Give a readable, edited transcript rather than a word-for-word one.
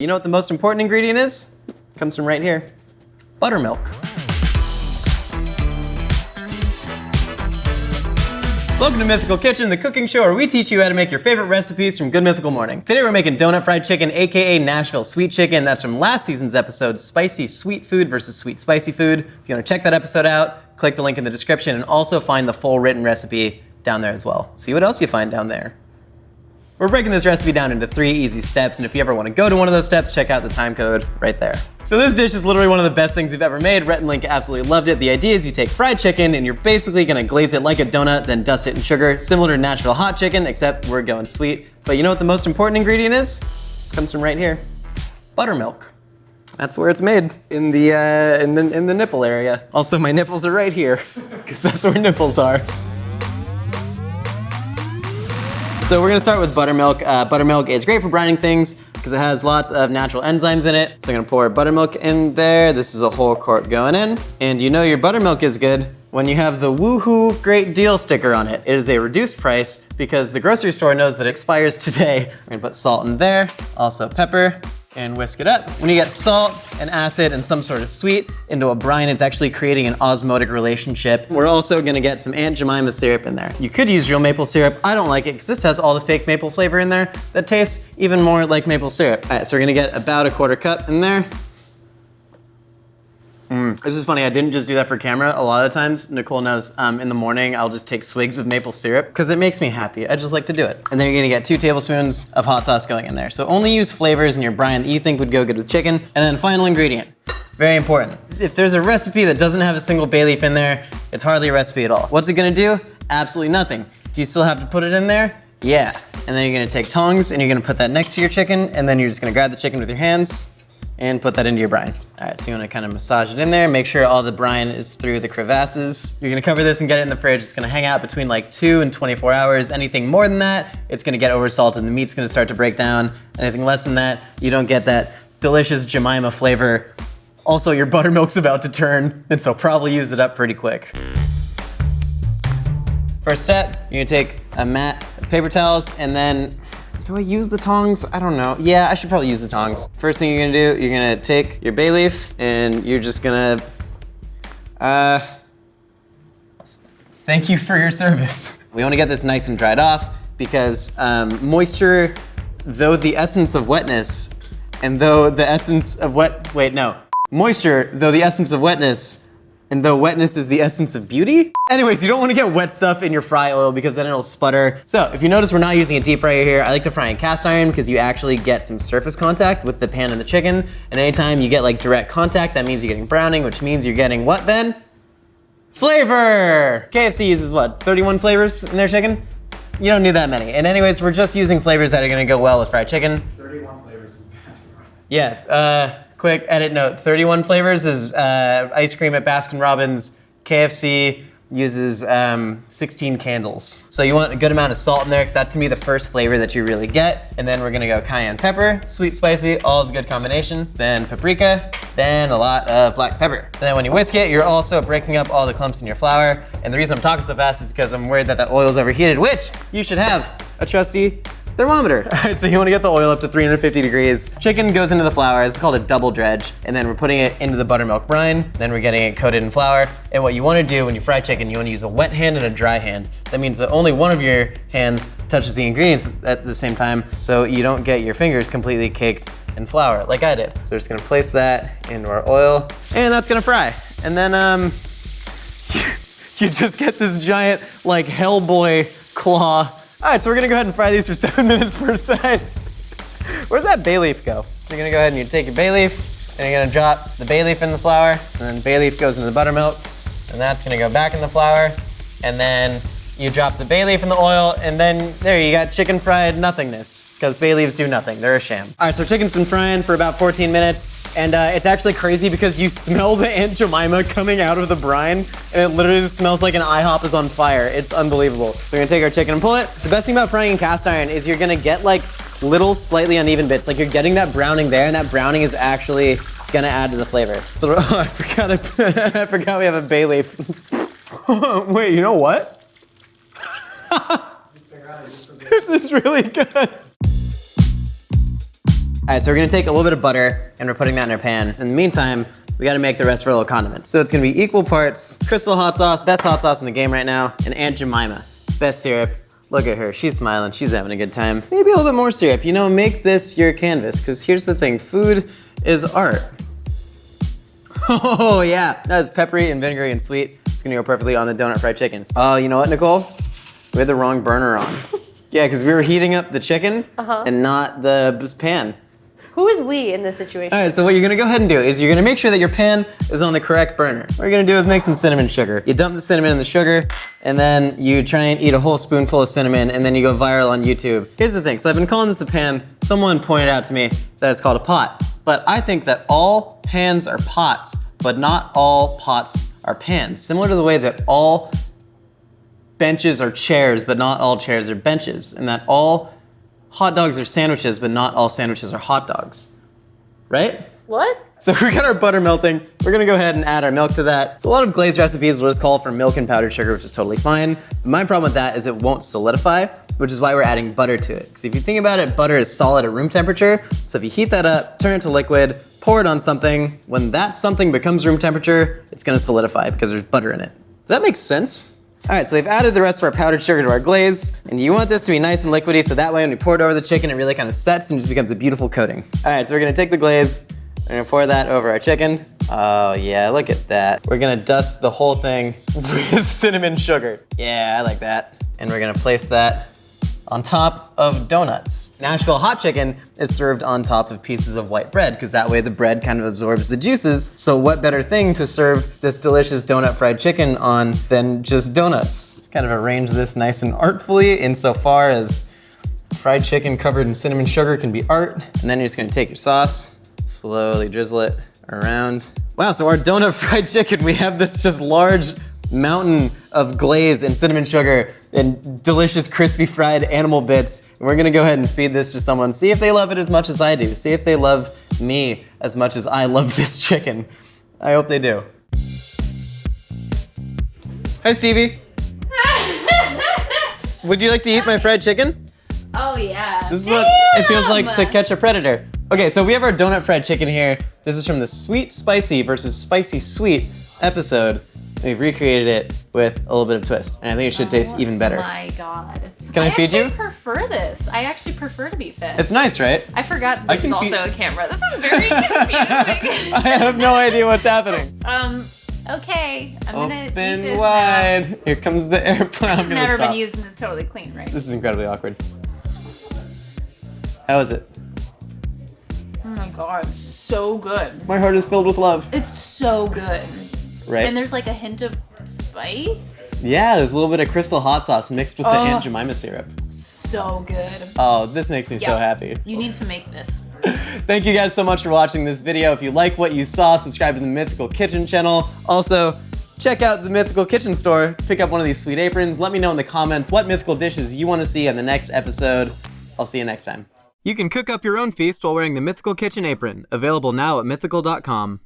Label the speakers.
Speaker 1: You know what the most important ingredient is? It comes from right here. Buttermilk. Welcome to Mythical Kitchen, the cooking show where we teach you how to make your favorite recipes from Good Mythical Morning. Today we're making donut fried chicken, aka Nashville sweet chicken. That's from last season's episode, Spicy Sweet Food versus Sweet Spicy Food. If you want to check that episode out, click the link in the description and also find the full written recipe down there as well. See what else you find down there. We're breaking this recipe down into 3 easy steps, and if you ever want to go to one of those steps, check out the time code right there. So this dish is literally one of the best things we've ever made. Rhett and Link absolutely loved it. The idea is you take fried chicken and you're basically gonna glaze it like a donut, then dust it in sugar, similar to Nashville hot chicken, except we're going sweet. But you know what the most important ingredient is? It comes from right here. Buttermilk. That's where it's made, in the nipple area. Also, my nipples are right here, because that's where nipples are. So we're gonna start with buttermilk. Buttermilk is great for brining things because it has lots of natural enzymes in it. So I'm gonna pour buttermilk in there. This is a whole quart going in. And you know your buttermilk is good when you have the woohoo great deal sticker on it. It is a reduced price because the grocery store knows that it expires today. We're gonna put salt in there, also pepper, and whisk it up. When you get salt and acid and some sort of sweet into a brine, it's actually creating an osmotic relationship. We're also gonna get some Aunt Jemima syrup in there. You could use real maple syrup. I don't like it because this has all the fake maple flavor in there that tastes even more like maple syrup. All right, so we're gonna get about a quarter cup in there. This is funny, I didn't just do that for camera. A lot of times, Nicole knows, in the morning, I'll just take swigs of maple syrup because it makes me happy. I just like to do it. And then you're gonna get 2 tablespoons of hot sauce going in there. So only use flavors in your brine that you think would go good with chicken. And then final ingredient, very important. If there's a recipe that doesn't have a single bay leaf in there, it's hardly a recipe at all. What's it gonna do? Absolutely nothing. Do you still have to put it in there? Yeah. And then you're gonna take tongs and you're gonna put that next to your chicken, and then you're just gonna grab the chicken with your hands and put that into your brine. All right, so you wanna kind of massage it in there, make sure all the brine is through the crevasses. You're gonna cover this and get it in the fridge. It's gonna hang out between like 2 and 24 hours. Anything more than that, it's gonna get oversalted and the meat's gonna start to break down. Anything less than that, you don't get that delicious Jemima flavor. Also, your buttermilk's about to turn, and so probably use it up pretty quick. First step, you're gonna take a mat of paper towels and then, do I use the tongs? I don't know. Yeah, I should probably use the tongs. First thing you're gonna do, you're gonna take your bay leaf and you're just gonna, thank you for your service. We wanna get this nice and dried off because moisture, though the essence of wetness, and though the essence of moisture, though the essence of wetness, and though wetness is the essence of beauty? Anyways, you don't wanna get wet stuff in your fry oil because then it'll sputter. So if you notice we're not using a deep fryer here, I like to fry in cast iron because you actually get some surface contact with the pan and the chicken. And anytime you get like direct contact, that means you're getting browning, which means you're getting what, Ben? Flavor! KFC uses what, 31 flavors in their chicken? You don't need that many. And anyways, we're just using flavors that are gonna go well with fried chicken.
Speaker 2: 31 flavors is Baskin-Robbins.
Speaker 1: Yeah, quick edit note, 31 flavors is ice cream at Baskin-Robbins. KFC uses 16 candles. So you want a good amount of salt in there because that's gonna be the first flavor that you really get. And then we're gonna go cayenne pepper, sweet, spicy, all is a good combination. Then paprika, then a lot of black pepper. And then when you whisk it, you're also breaking up all the clumps in your flour. And the reason I'm talking so fast is because I'm worried that that oil's overheated, which you should have a trusty thermometer. All right, so you wanna get the oil up to 350 degrees. Chicken goes into the flour, it's called a double dredge, and then we're putting it into the buttermilk brine, then we're getting it coated in flour. And what you wanna do when you fry chicken, you wanna use a wet hand and a dry hand. That means that only one of your hands touches the ingredients at the same time, so you don't get your fingers completely caked in flour, like I did. So we're just gonna place that into our oil, and that's gonna fry. And then you just get this giant, like, Hellboy claw. All right, so we're gonna go ahead and fry these for 7 minutes per side. Where'd that bay leaf go? So you're gonna go ahead and you take your bay leaf, and you're gonna drop the bay leaf in the flour, and then bay leaf goes into the buttermilk, and that's gonna go back in the flour, and then you drop the bay leaf in the oil, and then there you got chicken fried nothingness, because bay leaves do nothing, they're a sham. All right, so chicken's been frying for about 14 minutes, and it's actually crazy because you smell the Aunt Jemima coming out of the brine, and it literally just smells like an IHOP is on fire. It's unbelievable. So we're gonna take our chicken and pull it. So the best thing about frying in cast iron is you're gonna get like little slightly uneven bits, like you're getting that browning there, and that browning is actually gonna add to the flavor. So I forgot we have a bay leaf. Wait, you know what? This is really good. right, so we're gonna take a little bit of butter and we're putting that in our pan. In the meantime, we gotta make the rest of our little condiments. So it's gonna be equal parts Crystal hot sauce, best hot sauce in the game right now, and Aunt Jemima, best syrup. Look at her, she's smiling, she's having a good time. Maybe a little bit more syrup, you know, make this your canvas, because here's the thing, food is art. Oh yeah, that is peppery and vinegary and sweet. It's gonna go perfectly on the donut fried chicken. Oh, you know what, Nicole? We had the wrong burner on. Yeah, because we were heating up the chicken and not the pan.
Speaker 3: Who is we in this situation?
Speaker 1: All right, so what you're gonna go ahead and do is you're gonna make sure that your pan is on the correct burner. What you're gonna do is make some cinnamon sugar. You dump the cinnamon in the sugar, and then you try and eat a whole spoonful of cinnamon, and then you go viral on YouTube. Here's the thing, so I've been calling this a pan. Someone pointed out to me that it's called a pot. But I think that all pans are pots, but not all pots are pans. Similar to the way that all benches are chairs, but not all chairs are benches, and that all hot dogs are sandwiches, but not all sandwiches are hot dogs, right?
Speaker 3: What?
Speaker 1: So we got our butter melting. We're gonna go ahead and add our milk to that. So a lot of Glaze recipes will just call for milk and powdered sugar, which is totally fine. My problem with that is it won't solidify, which is why we're adding butter to it. Because if you think about it, butter is solid at room temperature. So if you heat that up, turn it to liquid, pour it on something, when that something becomes room temperature, it's gonna solidify because there's butter in it. Does that make sense? All right, so we've added the rest of our powdered sugar to our glaze, and you want this to be nice and liquidy, so that way when we pour it over the chicken, it really kind of sets and just becomes a beautiful coating. All right, so we're gonna take the glaze, we're gonna pour that over our chicken. Oh yeah, look at that. We're gonna dust the whole thing with cinnamon sugar. Yeah, I like that. And we're gonna place that on top of donuts. Nashville hot chicken is served on top of pieces of white bread, because that way the bread kind of absorbs the juices. So what better thing to serve this delicious donut fried chicken on than just donuts? Just kind of arrange this nice and artfully insofar as fried chicken covered in cinnamon sugar can be art. And then you're just gonna take your sauce, slowly drizzle it around. Wow, so our donut fried chicken, we have this just large mountain of glaze and cinnamon sugar and delicious crispy fried animal bits. And we're gonna go ahead and feed this to someone. See if they love it as much as I do. See if they love me as much as I love this chicken. I hope they do. Hi, Stevie. Would you like to eat my fried chicken?
Speaker 3: Oh yeah.
Speaker 1: This is what it feels like to catch a predator. Okay, so we have our donut fried chicken here. This is from the sweet spicy versus spicy sweet episode. We've recreated it with a little bit of twist, and I think it should taste even better.
Speaker 3: Oh my god.
Speaker 1: Can I feed you?
Speaker 3: I prefer this. I actually prefer to be fed.
Speaker 1: It's nice, right?
Speaker 3: I forgot this is also a camera. This is very confusing.
Speaker 1: I have no idea what's happening.
Speaker 3: Okay. I'm gonna eat
Speaker 1: Open
Speaker 3: this
Speaker 1: wide.
Speaker 3: now.
Speaker 1: Here comes the airplane.
Speaker 3: This has never been used and it's totally clean, right?
Speaker 1: This is incredibly awkward. How is it?
Speaker 3: Oh my god, so good.
Speaker 1: My heart is filled with love.
Speaker 3: It's so good.
Speaker 1: Right?
Speaker 3: And there's like a hint of spice.
Speaker 1: Yeah, there's a little bit of crystal hot sauce mixed with the Aunt Jemima syrup.
Speaker 3: So good.
Speaker 1: Oh, this makes me so happy.
Speaker 3: You need to make this.
Speaker 1: Thank you guys so much for watching this video. If you like what you saw, subscribe to the Mythical Kitchen channel. Also, check out the Mythical Kitchen store. Pick up one of these sweet aprons. Let me know in the comments what mythical dishes you want to see in the next episode. I'll see you next time. You can cook up your own feast while wearing the Mythical Kitchen apron, available now at mythical.com.